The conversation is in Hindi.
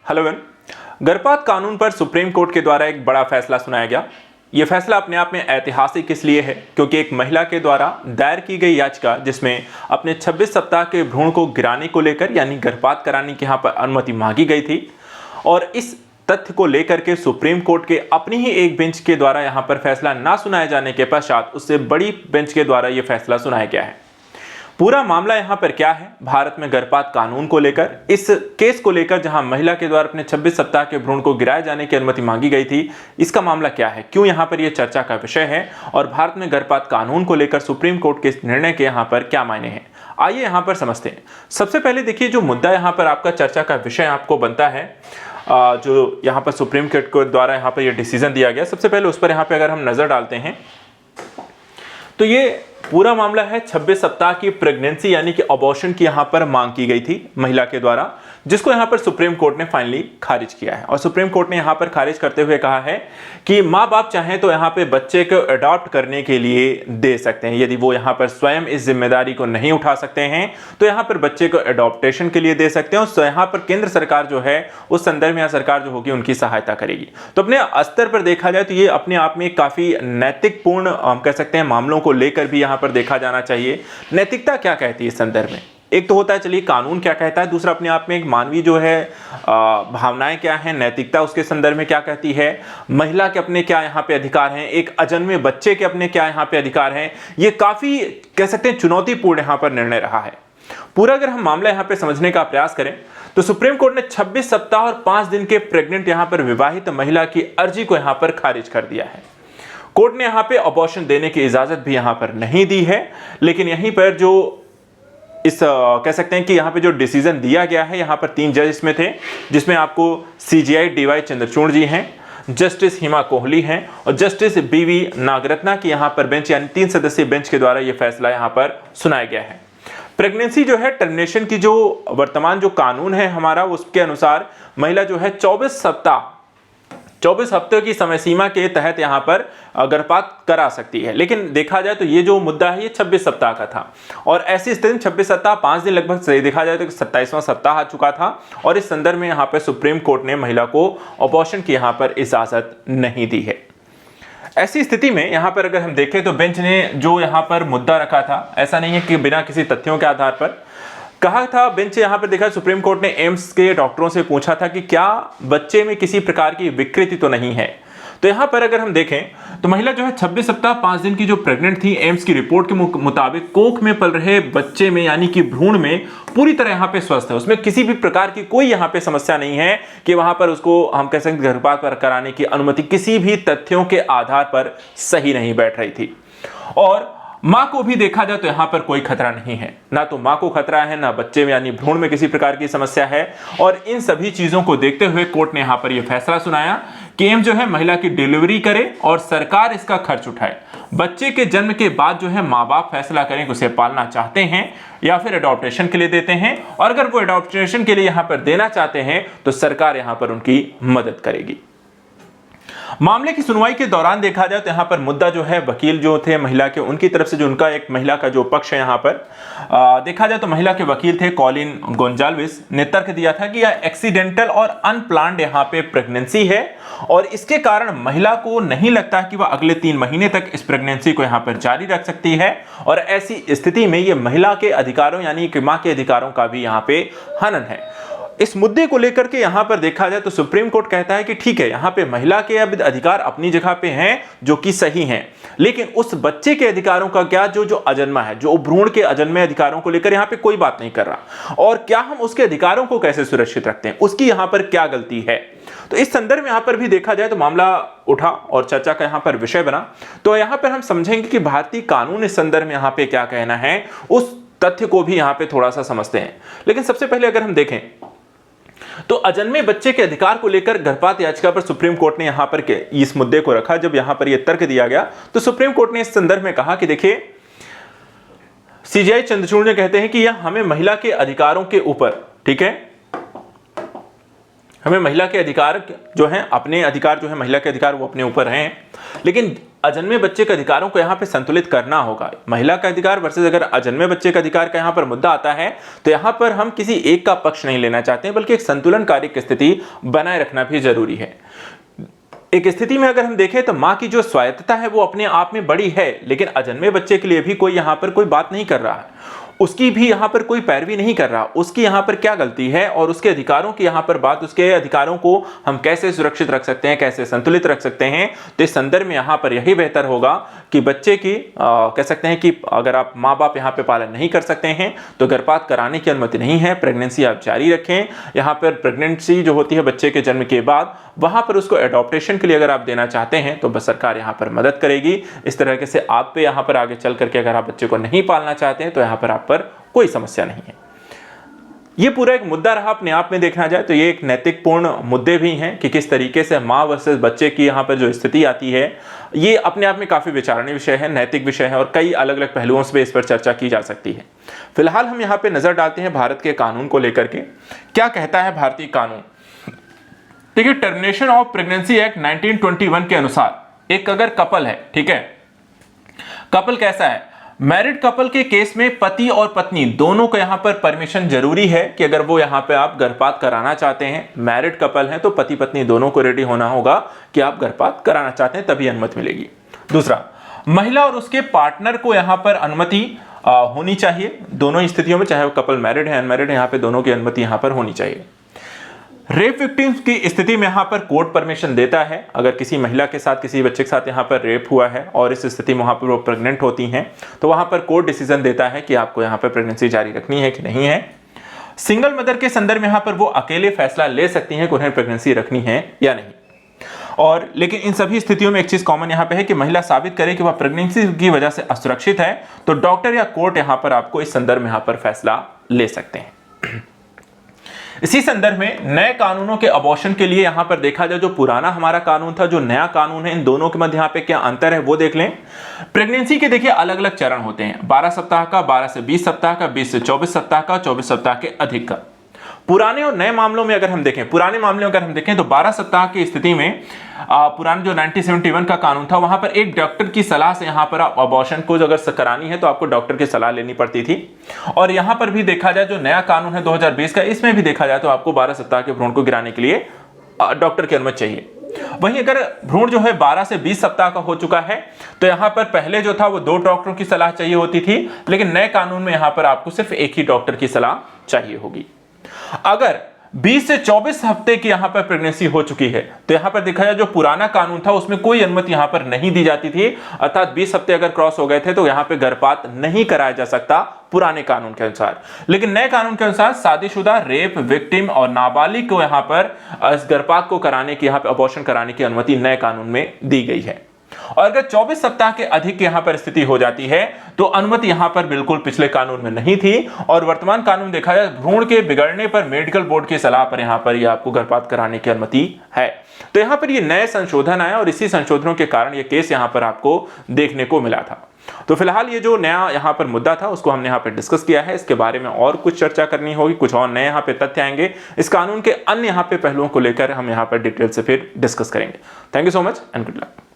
Hello everyone. गर्भपात कानून पर सुप्रीम कोर्ट के द्वारा एक बड़ा फैसला सुनाया गया। यह फैसला अपने आप में ऐतिहासिक इसलिए है क्योंकि एक महिला के द्वारा दायर की गई याचिका जिसमें अपने 26 सप्ताह के भ्रूण को गिराने को लेकर यानी गर्भपात कराने की यहाँ पर अनुमति मांगी गई थी और इस तथ्य को लेकर के सुप्रीम कोर्ट के अपनी ही एक बेंच के द्वारा यहाँ पर फैसला ना सुनाए जाने के पश्चात उससे बड़ी बेंच के द्वारा यह फैसला सुनाया गया है। पूरा मामला यहाँ पर क्या है, भारत में गर्भपात कानून को लेकर, इस केस को लेकर जहां महिला के द्वारा अपने 26 सप्ताह के भ्रूण को गिराए जाने की अनुमति मांगी गई थी, इसका मामला क्या है, क्यों यहाँ पर यह चर्चा का विषय है और भारत में गर्भपात कानून को लेकर सुप्रीम कोर्ट के निर्णय के यहाँ पर क्या मायने हैं, आइए यहाँ पर समझते हैं। सबसे पहले देखिए, जो मुद्दा यहाँ पर आपका चर्चा का विषय आपको बनता है, जो यहाँ पर सुप्रीम कोर्ट के द्वारा यहाँ पर यह डिसीजन दिया गया, सबसे पहले उस पर यहाँ पर अगर हम नजर डालते हैं तो ये पूरा मामला है 26 सप्ताह की प्रेगनेंसी यानी कि अबॉर्शन की यहां पर मांग की गई थी महिला के द्वारा, जिसको यहां पर सुप्रीम कोर्ट ने फाइनली खारिज किया है। और सुप्रीम कोर्ट ने यहां पर खारिज करते हुए कहा है कि मां बाप चाहें तो यहां पे बच्चे को अडॉप्ट करने के लिए दे सकते हैं। यदि वो यहां पर स्वयं इस जिम्मेदारी को नहीं उठा सकते हैं तो यहां पर बच्चे को अडॉप्टेशन के लिए दे सकते हैं और यहां पर केंद्र सरकार जो है उस संदर्भ में सरकार जो होगी उनकी सहायता करेगी। तो अपने स्तर पर देखा जाए तो ये अपने आप में काफी नैतिकपूर्ण हम कह सकते हैं मामलों को लेकर भी यहां पर देखा जाना चाहिए। नैतिकता क्या कहती है इस संदर्भ में, एक तो होता है चलिए कानून क्या कहता है, दूसरा अपने आप में एक मानवीय जो है भावनाएं क्या है, नैतिकता उसके संदर्भ में क्या कहती है, महिला के अपने क्या यहाँ पे अधिकार हैं, एक अजन्मे बच्चे के अपने क्या यहाँ पे अधिकार हैं। ये काफी कह सकते हैं चुनौतीपूर्ण यहाँ पर निर्णय रहा है। पूरा अगर हम मामला यहाँ पे समझने का प्रयास करें तो सुप्रीम कोर्ट ने 26 सप्ताह और 5 दिन के प्रेग्नेंट यहाँ पर विवाहित महिला की अर्जी को यहाँ पर खारिज कर दिया है। कोर्ट ने यहाँ पे अबॉर्शन देने की इजाजत भी यहाँ पर नहीं दी है, लेकिन यहीं पर जो इस कह सकते हैं कि यहाँ पे जो डिसीजन दिया गया है, यहाँ पर 3 जज इसमें थे, जिसमें आपको CJI DY चंद्रचूड़ जी हैं, जस्टिस हिमा कोहली हैं और जस्टिस BV नागरत्ना की यहाँ पर बेंच यानी 3 सदस्यीय बेंच के द्वारा ये फैसला यहाँ पर सुनाया गया है। प्रेगनेंसी जो है टर्मिनेशन की जो वर्तमान जो कानून है हमारा, उसके अनुसार महिला जो है 24 हफ्ते की समय सीमा के तहत यहां पर गर्भपात करा सकती है। लेकिन देखा जाए तो ये जो मुद्दा है ये 26 सप्ताह का था और ऐसी स्थिति में 26 सप्ताह 5 दिन लगभग सही देखा जाए तो 27वां सप्ताह आ चुका था और इस संदर्भ में यहां पर सुप्रीम कोर्ट ने महिला को अबॉर्शन की यहां पर इजाजत नहीं दी है। ऐसी स्थिति में यहां पर अगर हम देखें तो बेंच ने जो यहां पर मुद्दा रखा था, ऐसा नहीं है कि बिना किसी तथ्यों के आधार पर कहा था, बेंच यहां पर देखा सुप्रीम कोर्ट ने एम्स के डॉक्टरों से पूछा था कि क्या बच्चे में किसी प्रकार की विकृति तो नहीं है। तो यहां पर अगर हम देखें तो महिला जो है 26 सप्ताह 5 दिन की जो प्रेग्नेंट थी, एम्स की रिपोर्ट के मुताबिक कोख में पल रहे बच्चे में यानी कि भ्रूण में पूरी तरह यहां पे स्वस्थ है, उसमें किसी भी प्रकार की कोई यहां पे समस्या नहीं है कि वहां पर उसको हम कह सकते गर्भपात पर कराने की अनुमति किसी भी तथ्यों के आधार पर सही नहीं बैठ रही थी। और मां को भी देखा जाए तो यहां पर कोई खतरा नहीं है, ना तो मां को खतरा है ना बच्चे में यानी भ्रूण में किसी प्रकार की समस्या है। और इन सभी चीजों को देखते हुए कोर्ट ने यहां पर यह फैसला सुनाया कि एम्स जो है महिला की डिलीवरी करे और सरकार इसका खर्च उठाए। बच्चे के जन्म के बाद जो है मां बाप फैसला करें कि उसे पालना चाहते हैं या फिर अडॉप्टेशन के लिए देते हैं, और अगर वो अडॉप्टेशन के लिए यहां पर देना चाहते हैं तो सरकार यहां पर उनकी मदद करेगी। मामले की सुनवाई के दौरान देखा जाए तो यहां पर मुद्दा जो है वकील जो थे महिला के, उनकी तरफ से जो उनका एक महिला का जो पक्ष है यहां पर देखा जाए तो महिला के वकील थे कॉलिन गोंजाल्विस ने तर्क दिया था कि यह एक्सीडेंटल और अनप्लान्ड यहां पे प्रेगनेंसी है और इसके कारण महिला को नहीं लगता कि वह अगले 3 महीने तक इस प्रेगनेंसी को यहां पर जारी रख सकती है और ऐसी स्थिति में यह महिला के अधिकारों यानी कि मां के अधिकारों का भी यहां पे हनन है। इस मुद्दे को लेकर के यहां पर देखा जाए तो सुप्रीम कोर्ट कहता है कि ठीक है, यहां पे महिला के अब अधिकार अपनी जगह पे हैं जो कि सही हैं, लेकिन उस बच्चे के अधिकारों का क्या, जो अजन्मा है, जो भ्रूण के अजन्मे अधिकारों को लेकर यहां पे कोई बात नहीं कर रहा और क्या हम उसके अधिकारों को कैसे सुरक्षित रखते हैं, उसकी यहां पर क्या गलती है। तो इस संदर्भ में यहां पर भी देखा जाए तो मामला उठा और चर्चा का यहां पर विषय बना। तो यहां पर हम समझेंगे कि भारतीय कानून इस संदर्भ में यहां पे क्या कहना है, उस तथ्य को भी यहां पे थोड़ा सा समझते हैं। लेकिन सबसे पहले अगर हम देखें तो अजन्मे बच्चे के अधिकार को लेकर गर्भपात याचिका पर सुप्रीम कोर्ट ने यहां पर इस मुद्दे को रखा। जब यहां पर यह तर्क दिया गया तो सुप्रीम कोर्ट ने इस संदर्भ में कहा कि देखिए, CJI चंद्रचूड़ ने कहते हैं कि यह हमें महिला के अधिकारों के ऊपर, ठीक है, हमें महिला के अधिकार जो हैं, अपने अधिकार जो है महिला के अधिकार वो अपने ऊपर हैं, लेकिन अजन्मे बच्चे के अधिकारों को यहाँ पे संतुलित करना होगा। महिला का अधिकार वर्सेस अगर अजन्मे बच्चे का अधिकार का यहाँ पर मुद्दा आता है तो यहाँ पर हम किसी एक का पक्ष नहीं लेना चाहते हैं, बल्कि एक संतुलनकारी स्थिति बनाए रखना भी जरूरी है। एक स्थिति में अगर हम देखें तो मां की जो स्वायत्तता है वो अपने आप में बड़ी है, लेकिन अजन्मे बच्चे के लिए भी कोई यहाँ पर कोई बात नहीं कर रहा है, उसकी भी यहाँ पर कोई पैरवी नहीं कर रहा। उसकी यहाँ पर क्या गलती है और उसके अधिकारों की यहाँ पर बात, उसके अधिकारों को हम कैसे सुरक्षित रख सकते हैं, कैसे संतुलित रख सकते हैं। तो इस संदर्भ में यहाँ पर यही बेहतर होगा कि बच्चे की कह सकते हैं कि अगर आप माँ बाप यहाँ पे पालन नहीं कर सकते हैं तो गर्भपात कराने की अनुमति नहीं है। प्रेगनेंसी आप जारी रखें। यहाँ पर प्रेगनेंसी जो होती है बच्चे के जन्म के बाद, वहां पर उसको एडॉप्टेशन के लिए अगर आप देना चाहते हैं तो बस सरकार यहाँ पर मदद करेगी। इस तरीके से आप पे यहाँ पर आगे चल करके अगर आप बच्चे को नहीं पालना चाहते हैं तो यहाँ पर आप पर कोई समस्या नहीं है। ये पूरा एक मुद्दा रहा अपने आप में देखना जाए तो ये एक नैतिकपूर्ण मुद्दे भी हैं कि किस तरीके से माँ वर्सेस बच्चे की यहाँ पर जो स्थिति आती है, ये अपने आप में काफी विचारणीय विषय है, नैतिक विषय है और कई अलग अलग पहलुओं से इस पर चर्चा की जा सकती है। फिलहाल हम यहाँ पे नजर डालते हैं भारत के कानून को लेकर के। क्या कहता है भारतीय कानून? देखिए, टर्मिनेशन ऑफ प्रेगनेंसी एक्ट 1921 के अनुसार एक अगर कपल है, ठीक है, कपल कैसा है, मैरिड कपल के केस में पति और पत्नी दोनों को यहां पर परमिशन जरूरी है कि अगर वो यहां पे आप गर्भपात कराना चाहते हैं, मैरिड कपल है तो पति पत्नी दोनों को रेडी होना होगा कि आप गर्भपात कराना चाहते हैं, तभी अनुमति मिलेगी। दूसरा, महिला और उसके पार्टनर को यहां पर अनुमति होनी चाहिए दोनों स्थितियों में, चाहे वो कपल मैरिड है अनमैरिड है, यहां पे दोनों की अनुमति यहां पर होनी चाहिए। रेप विक्टिम्स की स्थिति में यहां पर कोर्ट परमिशन देता है। अगर किसी महिला के साथ, किसी बच्चे के साथ यहां पर रेप हुआ है और इस स्थिति में वहां पर वो प्रेग्नेंट होती हैं तो वहां पर कोर्ट डिसीजन देता है कि आपको यहां पर प्रेगनेंसी जारी रखनी है कि नहीं है। सिंगल मदर के संदर्भ में यहां पर वो अकेले फैसला ले सकती हैं कि उन्हें प्रेगनेंसी रखनी है या नहीं। और लेकिन इन सभी स्थितियों में एक चीज कॉमन यहां पे है कि महिला साबित करे कि वह प्रेगनेंसी की वजह से असुरक्षित है तो डॉक्टर या कोर्ट यहां पर आपको इस संदर्भ में यहां पर फैसला ले सकते हैं। इसी संदर्भ में नए कानूनों के अबॉर्शन के लिए यहां पर देखा जाए, जो पुराना हमारा कानून था, जो नया कानून है, इन दोनों के मध्य यहां पे क्या अंतर है वो देख लें। प्रेगनेंसी के देखिए अलग अलग चरण होते हैं, 12 सप्ताह का, 12 से 20 सप्ताह का, 20 से 24 सप्ताह का, 24 सप्ताह के अधिक का। पुराने और नए मामलों में अगर हम देखें, पुराने मामले में अगर हम देखें तो 12 सप्ताह की स्थिति में पुराना जो 1971 का कानून था वहां पर एक डॉक्टर की सलाह से यहां पर अबॉर्शन को अगर करानी है तो आपको डॉक्टर की सलाह लेनी पड़ती थी। और यहां पर भी देखा जाए जो नया कानून है 2020 का, इसमें भी देखा जाए तो आपको 12 सप्ताह के भ्रूण को गिराने के लिए डॉक्टर की अनुमति चाहिए। वहीं अगर भ्रूण जो है 12 से 20 सप्ताह का हो चुका है तो यहां पर पहले जो था वो 2 डॉक्टरों की सलाह चाहिए होती थी, लेकिन नए कानून में यहां पर आपको सिर्फ एक ही डॉक्टर की सलाह चाहिए होगी। अगर 20 से 24 हफ्ते की यहां पर प्रेगनेंसी हो चुकी है तो यहां पर देखा जाए जो पुराना कानून था उसमें कोई अनुमति यहां पर नहीं दी जाती थी, अर्थात 20 हफ्ते अगर क्रॉस हो गए थे तो यहां पे गर्भपात नहीं कराया जा सकता पुराने कानून के अनुसार। लेकिन नए कानून के अनुसार शादीशुदा, रेप विक्टिम और नाबालिग को यहां पर गर्भपात को कराने की, यहां पर अबॉर्शन कराने की अनुमति नए कानून में दी गई है। और अगर 24 सप्ताह के अधिक यहां पर स्थिति हो जाती है तो अनुमति यहां पर बिल्कुल पिछले कानून में नहीं थी। और वर्तमान कानून देखा जाए भ्रूण के बिगड़ने पर मेडिकल बोर्ड की सलाह पर यहां पर यह आपको गर्भपात कराने की अनुमति है। तो यहां पर ये नए संशोधन आए और इसी संशोधनों के कारण ये केस यहां पर आपको देखने को मिला था। तो फिलहाल ये जो नया यहां पर मुद्दा था उसको हमने यहां पर डिस्कस किया है। इसके बारे में और कुछ चर्चा करनी होगी, कुछ और नए यहां पे तथ्य आएंगे, इस कानून के अन्य यहां पे पहलुओं को लेकर हम यहां पर डिटेल से फिर डिस्कस करेंगे। Thank you so much and good luck.